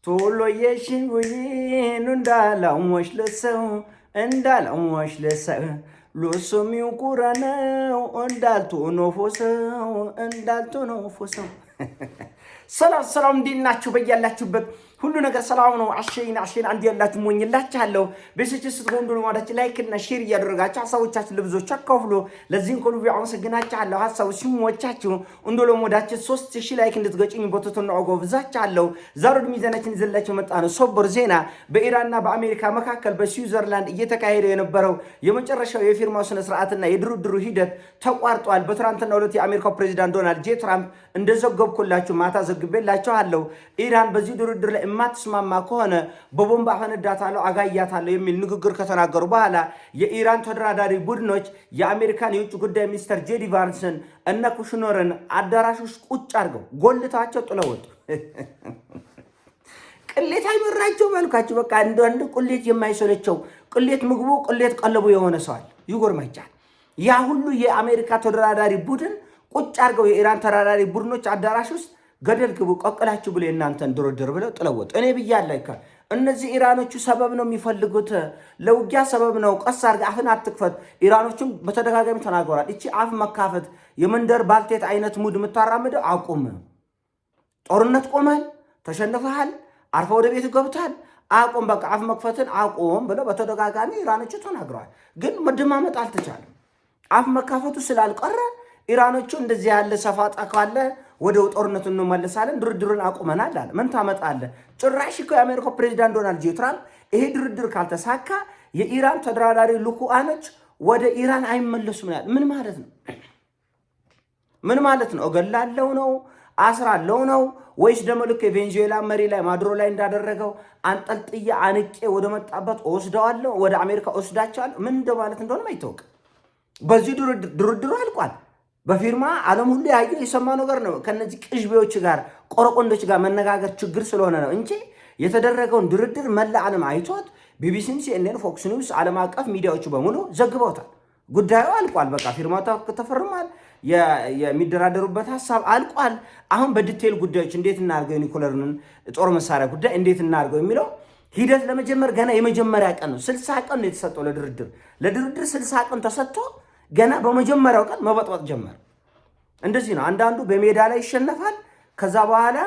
ቶሎ የሽንጉይን እንዳላሞሽ ለሰው እንዳላሞሽ ለሰው ሎሶሚው ቁራነው እንዳልቶኖፎሰው ሰላም እንዴት ናችሁ? በያላችሁበት ሁሉ ነገር ሰላም ነው። አሸይን አንድ ያላችሁ ሞኝላችኋለሁ። በስጭት ስትሆኑ ወዳች ላይክ እና ሼር እያደረጋችሁ ሐሳቦቻችሁ ለብዙዎች አካፍሉ። ለዚህም ሁሉ አመሰግናችኋለሁ። ሐሳቡ ሲሞቻችሁ እንደሎ ወዳችሁ 3000 ላይክ እንድትገጩኝ በትህትና አጎብዛችኋለሁ። ዛሬ ሚዛናችን ይዘላችሁ መጣ ነው ሰበር ዜና። በኢራንና በአሜሪካ መካከል በስዊዘርላንድ እየተካሄደ የነበረው የመጨረሻው የፊርማው ስነ ስርዓትና የድርድሩ ሂደት ተቋርጧል። በትናንትናው ዕለት የአሜሪካው ፕሬዝዳንት ዶናልድ ጄ ትራምፕ እንደዘገብኩላችሁ ማታ ዘግቤላችኋለሁ ኢራን በዚህ ድርድር ላይ የማትስማማ ከሆነ በቦምብ አፈነዳታለሁ አጋያታለሁ የሚል ንግግር ከተናገሩ በኋላ የኢራን ተደራዳሪ ቡድኖች የአሜሪካን የውጭ ጉዳይ ሚኒስትር ጄዲ ቫንስን እነ ኩሽነርን አዳራሽ ውስጥ ቁጭ አድርገው ጎልታቸው ጥለው ወጡ። ቅሌት አይመራቸው መልካቸው በቃ አንድ ቁሌት የማይሰለቸው ቅሌት ምግቡ ቅሌት ቀለቡ የሆነ ሰዋል ይጎርማቻል። ያ ሁሉ የአሜሪካ ተደራዳሪ ቡድን ቁጭ አድርገው የኢራን ተደራዳሪ ቡድኖች አዳራሽ ውስጥ ገደል ግቡ ቀቅላችሁ ብለ እናንተን ድርድር ብለው ጥለወጡ። እኔ ብያለሁ እነዚህ ኢራኖቹ ሰበብ ነው የሚፈልጉት፣ ለውጊያ ሰበብ ነው። ቀስ አድርገህ አፍን አትክፈት። ኢራኖቹም በተደጋጋሚ ተናግረዋል። እቺ አፍ መካፈት የመንደር ባልቴት አይነት ሙድ የምታራምደው አቁም። ጦርነት ቆመል፣ ተሸንፈሃል፣ አርፈ ወደ ቤት ገብታል፣ አቁም፣ በቃ አፍ መክፈትን አቁም ብለው በተደጋጋሚ ኢራኖቹ ተናግረዋል። ግን መደማመጥ አልተቻለም። አፍ መካፈቱ ስላልቀረ ኢራኖቹ እንደዚህ ያለ ሰፋጣ ካለ ወደ ጦርነቱ እንመለሳለን፣ ድርድሩን አቁመናል አለ። ምን ታመጣለህ? ጭራሽ እኮ የአሜሪካው ፕሬዝዳንት ዶናልድ ጄ ትራምፕ ይሄ ድርድር ካልተሳካ የኢራን ተደራዳሪ ልኡካኖች ወደ ኢራን አይመለሱም ይላል። ምን ማለት ነው? ምን ማለት ነው? እገላለሁ ነው? አስራለሁ ነው? ወይስ ደግሞ ልክ የቬንዙዌላ መሪ ላይ ማዱሮ ላይ እንዳደረገው አንጠልጥዬ አንቄ ወደ መጣበት ወስደዋለሁ፣ ወደ አሜሪካ ወስዳቸዋለሁ? ምን እንደማለት እንደሆነ አይታወቅም። በዚህ ድርድሩ አልቋል። በፊርማ ዓለም ሁሉ ያየው የሰማው ነገር ነው። ከነዚህ ቅዥቤዎች ጋር ቆረቆንዶች ጋር መነጋገር ችግር ስለሆነ ነው እንጂ የተደረገውን ድርድር መላ ዓለም አይቶት ቢቢሲም፣ ሲኤንኤን፣ ፎክስ ኒውስ ዓለም አቀፍ ሚዲያዎቹ በሙሉ ዘግበውታል። ጉዳዩ አልቋል። በቃ ፊርማው ተፈርሟል። የሚደራደሩበት ሀሳብ አልቋል። አሁን በዲቴል ጉዳዮች እንዴት እናድርገው፣ ኒኩለርን ጦር መሳሪያ ጉዳይ እንዴት እናድርገው የሚለው ሂደት ለመጀመር ገና የመጀመሪያ ቀን ነው። 60 ቀን ነው የተሰጠው ለድርድር 60 ቀን ተሰጥቶ ገና በመጀመሪያው ቀን መበጥበጥ ጀመር። እንደዚህ ነው። አንዳንዱ በሜዳ ላይ ይሸነፋል። ከዛ በኋላ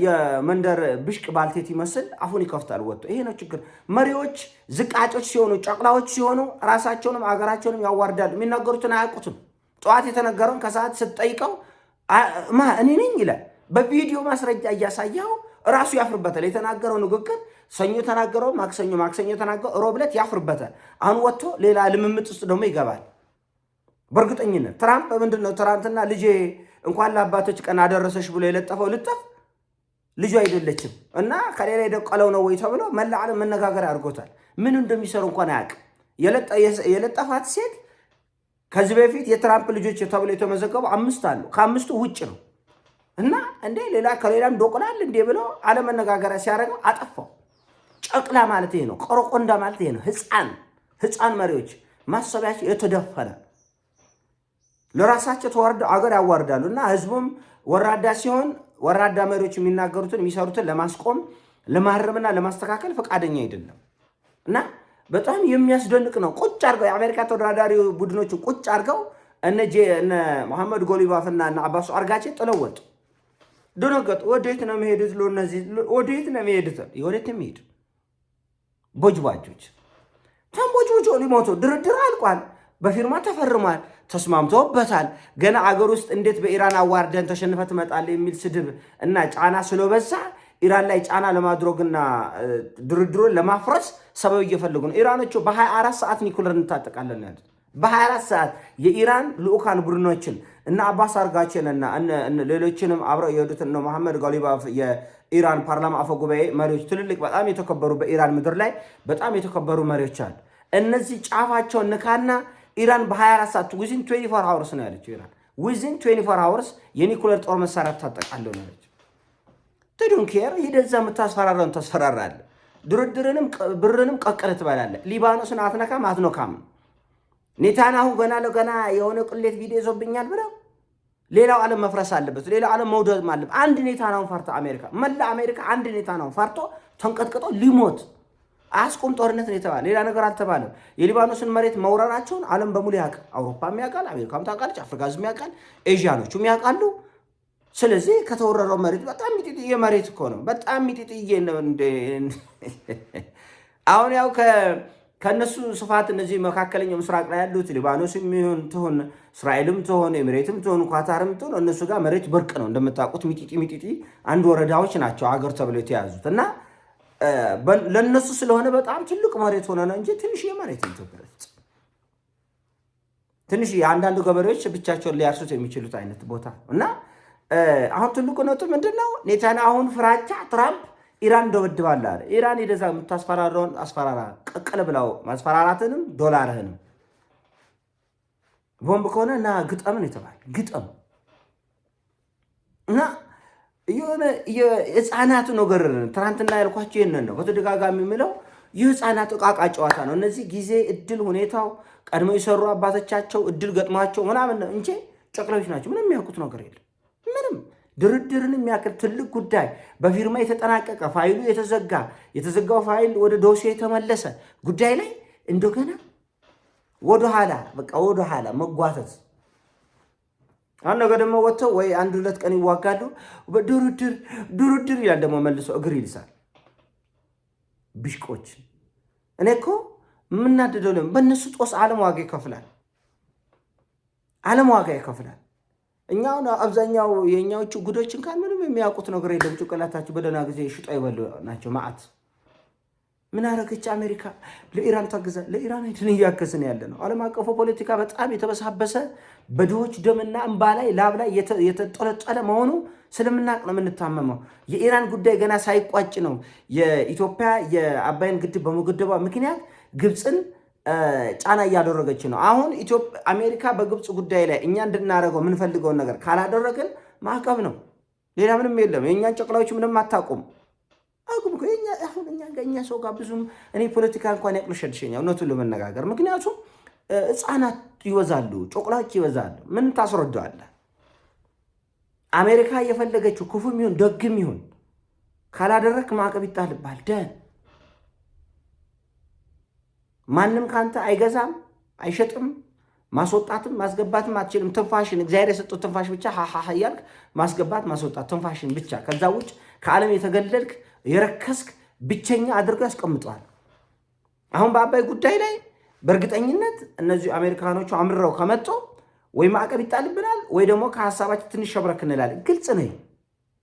የመንደር ብሽቅ ባልቴት ይመስል አፉን ይከፍታል ወጥቶ። ይሄ ነው ችግር። መሪዎች ዝቃጮች ሲሆኑ፣ ጨቅላዎች ሲሆኑ ራሳቸውንም አገራቸውንም ያዋርዳሉ። የሚናገሩትን አያውቁትም። ጠዋት የተነገረውን ከሰዓት ስትጠይቀው እኔ ነኝ ይላል። በቪዲዮ ማስረጃ እያሳየው ራሱ ያፍርበታል። የተናገረው ንግግር ሰኞ ተናገረው፣ ማክሰኞ ተናገረው፣ ሮብ ዕለት ያፍርበታል። አሁን ወጥቶ ሌላ ልምምጥ ውስጥ ደግሞ ይገባል። በእርግጠኝነት ትራምፕ ምንድን ነው ትናንትና ልጄ እንኳን ለአባቶች ቀን አደረሰሽ ብሎ የለጠፈው ልጠፍ ልጁ አይደለችም እና ከሌላ የደቀለው ነው ወይ ተብሎ መላ ዓለም መነጋገሪያ አድርጎታል። ምን እንደሚሰሩ እንኳን አያውቅም። የለጠፋት ሴት ከዚህ በፊት የትራምፕ ልጆች ተብሎ የተመዘገቡ 5 አሉ። ከ5ቱ ውጭ ነው እና እንዴ ከሌላም ዶቅላል እንዴ ብሎ ዓለም መነጋገሪያ ሲያደርገው አጠፋው። ጨቅላ ማለት ይሄ ነው። ቆረቆንዳ ማለት ይሄ ነው። ህፃን መሪዎች ማሰቢያቸው የተደፈነ ለራሳቸው ተወርደው አገር ያዋርዳሉ እና ህዝቡም ወራዳ ሲሆን ወራዳ መሪዎች የሚናገሩትን የሚሰሩትን ለማስቆም ለማረምና ለማስተካከል ፈቃደኛ አይደለም እና በጣም የሚያስደንቅ ነው። ቁጭ አድርገው የአሜሪካ ተደራዳሪ ቡድኖች ቁጭ አድርገው እነ መሐመድ ጎሊባፍና እነ አባሱ አርጋቼ ጥለው ወጡ። ደነገጡ። ወዴት ነው የሚሄዱት? ለነዚህ ወዴት ነው የሚሄዱት? ወዴት የሚሄዱ ቦጅባጆች ተንቦጅቦጆ ሊሞቱ። ድርድር አልቋል። በፊርማ ተፈርሟል። ተስማምተውበታል። ገና አገር ውስጥ እንዴት በኢራን አዋርደን ተሸንፈ ትመጣለህ የሚል ስድብ እና ጫና ስለበዛ ኢራን ላይ ጫና ለማድረግና ድርድሩን ለማፍረስ ሰበብ እየፈለጉ ነው። ኢራኖቹ በ24 ሰዓት ኒኩለር እንታጠቃለን ያሉት። በ24 ሰዓት የኢራን ልኡካን ቡድኖችን እና አባስ አርጋቼንና ሌሎችንም አብረው የሄዱትን ነው መሐመድ ጋሊባፍ የኢራን ፓርላማ አፈ ጉባኤ መሪዎች፣ ትልልቅ በጣም የተከበሩ በኢራን ምድር ላይ በጣም የተከበሩ መሪዎች አሉ። እነዚህ ጫፋቸውን ንካና ኢራን በ24 ሰዓት ዊዝን 24 አወርስ ነው ያለችው። ኢራን ዊዝን 24 አወርስ የኒኩለር ጦር መሳሪያ ታጠቃለሁ ነው ያለችው። ዶንት ኬር ሂደዛ የምታስፈራራውን ታስፈራራለህ። ድርድርንም ብርንም ቀቅለ ትበላለህ። ሊባኖስን አትነካም አትነካም። ኔታንያሁ ገና ለገና የሆነ ቅሌት ቪዲዮ ይዞብኛል ብለው ሌላው ዓለም መፍረስ አለበት። ሌላው ዓለም መውደም አለበት። አንድ ኔታንያሁን ፈርቶ መላ አሜሪካ አንድ ኔታንያሁን ፈርቶ ተንቀጥቅጦ ሊሞት አስቆም ጦርነት ነው የተባለ፣ ሌላ ነገር አልተባለም። የሊባኖስን መሬት መውረራቸውን ዓለም በሙሉ ያውቃል። አውሮፓም ያውቃል፣ አሜሪካም ታውቃለች፣ አፍሪካ ህዝብ ያውቃል፣ ኤዥያኖቹም ያውቃሉ። ስለዚህ ከተወረረው መሬት በጣም ሚጢጥዬ መሬት እኮ ነው። በጣም ሚጢጥዬ ነው። አሁን ያው ከነሱ ስፋት እነዚህ መካከለኛው ምስራቅ ላይ ያሉት ሊባኖስም ይሁን ትሁን እስራኤልም ትሁን ኤሚሬትም ትሁን ኳታርም ትሁን እነሱ ጋር መሬት ብርቅ ነው። እንደምታውቁት ሚጢጢ አንድ ወረዳዎች ናቸው አገር ተብለው የተያዙት እና ለነሱ ስለሆነ በጣም ትልቅ መሬት ሆነ ነው እንጂ ትንሽ የመሬት ኢትዮጵያ ውስጥ ትንሽ የአንዳንዱ ገበሬዎች ብቻቸውን ሊያርሱት የሚችሉት አይነት ቦታ እና አሁን ትልቁ ነጥብ ምንድነው? ኔታንያሁን ፍራቻ ትራምፕ ኢራን ደበድባለ አለ። ኢራን የደዛ የምታስፈራራውን አስፈራራ ቀቀለ ብላው ማስፈራራትንም ዶላርህንም ቦምብ ከሆነ እና ግጠምን የተባለ ግጠም እና የሆነ የህፃናቱ ነገር ትናንትና ያልኳቸው ይሄንን ነው። በተደጋጋሚ የምለው የህፃናት ዕቃቃ ጨዋታ ነው። እነዚህ ጊዜ እድል ሁኔታው ቀድሞ የሰሩ አባቶቻቸው እድል ገጥሟቸው ምናምን ነው እንጂ ጨቅላዎች ናቸው። ምንም የሚያውቁት ነገር የለም። ምንም ድርድርን የሚያክል ትልቅ ጉዳይ በፊርማ የተጠናቀቀ ፋይሉ የተዘጋው ፋይል ወደ ዶሴ የተመለሰ ጉዳይ ላይ እንደገና ወደኋላ መጓተት። አሁን ነገ ደግሞ ወጥተው ወይ አንድ ሁለት ቀን ይዋጋሉ። ድርድር ይላል ደግሞ መልሶ እግር ይልሳል። ብሽቆች እኔ እኮ የምናደደው ለምን በእነሱ ጦስ ዓለም ዋጋ ይከፍላል። እኛው አብዛኛው የኛዎቹ ጉዶችን ካል ምንም የሚያውቁት ነገር የለም። ጭንቅላታቸው በደህና ጊዜ ሽጦ ይበሉ ናቸው። ማዕት ምን አረገች አሜሪካ? ለኢራን ታግዛ። ለኢራን አይደል እያከስን ያለ ነው። ዓለም አቀፉ ፖለቲካ በጣም የተበሳበሰ በድሆች ደምና እንባ ላይ ላብ ላይ የተጠለጠለ መሆኑ ስለምናቅ ነው የምንታመመው። የኢራን ጉዳይ ገና ሳይቋጭ ነው የኢትዮጵያ የአባይን ግድብ በመገደቧ ምክንያት ግብፅን ጫና እያደረገች ነው። አሁን አሜሪካ በግብፅ ጉዳይ ላይ እኛ እንድናደርገው የምንፈልገውን ነገር ካላደረግን ማዕቀብ ነው። ሌላ ምንም የለም። የእኛን ጨቅላዎች ምንም አታውቁም። አሁን እኛ ሰው ጋር ብዙም እኔ ፖለቲካ እንኳን ያቅለሸልሸኛል እውነቱን ለመነጋገር። ምክንያቱም ህፃናት ይበዛሉ፣ ጨቅላዎች ይበዛሉ። ምን ታስረዳዋለህ? አሜሪካ እየፈለገችው ክፉም ይሁን ደግም ይሁን ካላደረክ ማዕቀብ ይጣልብሃል። ማንም ካንተ አይገዛም፣ አይሸጥም፣ ማስወጣትም ማስገባትም አትችልም። ትንፋሽን እግዚአብሔር የሰጠው ትንፋሽ ብቻ ሃሃ እያልክ ማስገባት ማስወጣት ትንፋሽን ብቻ። ከዛ ውጭ ከዓለም የተገለልክ የረከስክ ብቸኛ አድርገው ያስቀምጠዋል። አሁን በአባይ ጉዳይ ላይ በእርግጠኝነት እነዚህ አሜሪካኖቹ አምርረው ከመጡ ወይ ማዕቀብ ይጣልብናል ወይ ደግሞ ከሀሳባችን ትንሽ ሸብረክ እንላለን።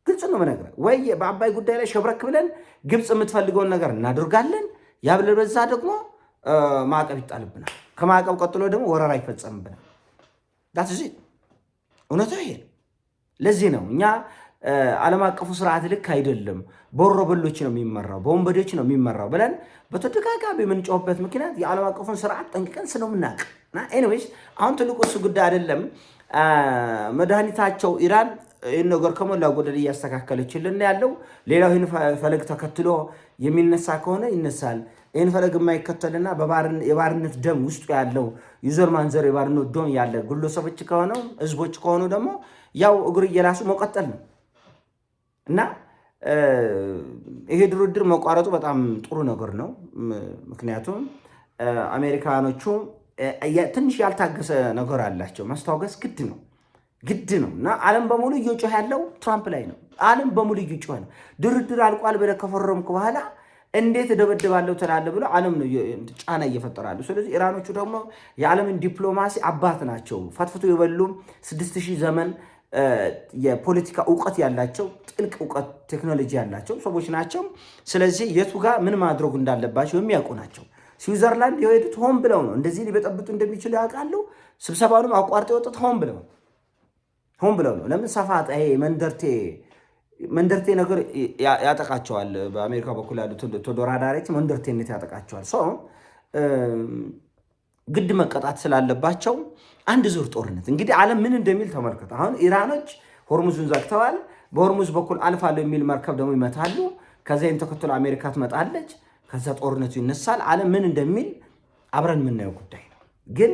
ግልጽ ነው መነግረ ወይ በአባይ ጉዳይ ላይ ሸብረክ ብለን ግብፅ የምትፈልገውን ነገር እናደርጋለን። ያብለበዛ ደግሞ ማዕቀብ ይጣልብናል። ከማዕቀብ ቀጥሎ ደግሞ ወረራ ይፈጸምብናል። ዳትዚ እውነቱ ይሄ። ለዚህ ነው እኛ ዓለም አቀፉ ስርዓት ልክ አይደለም፣ በወሮበሎች ነው የሚመራው፣ በወንበዴዎች ነው የሚመራው ብለን በተደጋጋሚ የምንጮህበት ምክንያት የዓለም አቀፉን ስርዓት ጠንቅቀን ስለምናውቅ እና ኤኒዌይስ አሁን ትልቁ እሱ ጉዳይ አይደለም። መድኃኒታቸው ኢራን ይህን ነገር ከሞላ ጎደል እያስተካከለችልን ያለው። ሌላው ይህን ፈለግ ተከትሎ የሚነሳ ከሆነ ይነሳል። ይህን ፈለግ የማይከተልና የባርነት ደም ውስጡ ያለው ዩዘር ማንዘር የባርነት ደም ያለ ግለሰቦች ከሆነው ህዝቦች ከሆኑ ደግሞ ያው እግር እየላሱ መቀጠል ነው እና ይሄ ድርድር መቋረጡ በጣም ጥሩ ነገር ነው። ምክንያቱም አሜሪካኖቹ ትንሽ ያልታገሰ ነገር አላቸው። ማስታወገስ ግድ ነው እና ዓለም በሙሉ እየጮኸ ያለው ትራምፕ ላይ ነው። ዓለም በሙሉ እየጮኸ ነው። ድርድር አልቋል ብለህ ከፈረምክ በኋላ እንዴት እደበድባለሁ ትላለህ ብሎ ዓለም ነው ጫና እየፈጠራሉ። ስለዚህ ኢራኖቹ ደግሞ የዓለምን ዲፕሎማሲ አባት ናቸው። ፈትፍቶ የበሉም 6000 ዘመን የፖለቲካ እውቀት ያላቸው ጥልቅ እውቀት ቴክኖሎጂ ያላቸው ሰዎች ናቸው። ስለዚህ የቱ ጋር ምን ማድረግ እንዳለባቸው የሚያውቁ ናቸው። ስዊዘርላንድ የሄዱት ሆን ብለው ነው። እንደዚህ ሊበጠብጡ እንደሚችሉ ያውቃሉ። ስብሰባውንም አቋርጠው የወጡት ሆን ብለው ነው። ለምን ሰፋጣ ይሄ መንደርቴ ነገር ያጠቃቸዋል። በአሜሪካ በኩል ያሉት ተደራዳሪዎች መንደርቴነት ያጠቃቸዋል። ሰው ግድ መቀጣት ስላለባቸው አንድ ዙር ጦርነት እንግዲህ ዓለም ምን እንደሚል ተመልከት። አሁን ኢራኖች ሆርሙዝን ዘግተዋል። በሆርሙዝ በኩል አልፋለሁ የሚል መርከብ ደግሞ ይመታሉ። ከዚያም ተከትሎ አሜሪካ ትመጣለች። ከዛ ጦርነቱ ይነሳል። ዓለም ምን እንደሚል አብረን የምናየው ጉዳይ ነው። ግን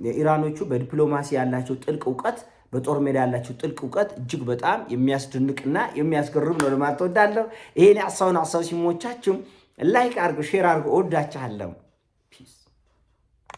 የኢራኖቹ በዲፕሎማሲ ያላቸው ጥልቅ እውቀት በጦር ሜዳ ያላቸው ጥልቅ እውቀት እጅግ በጣም የሚያስደንቅና የሚያስገርም ነው ለማለት እወዳለሁ። ይሄን ሀሳብ ሲሞቻችሁ ላይክ አድርጉ፣ ሼር አድርጉ። እወዳችኋለሁ። ፒስ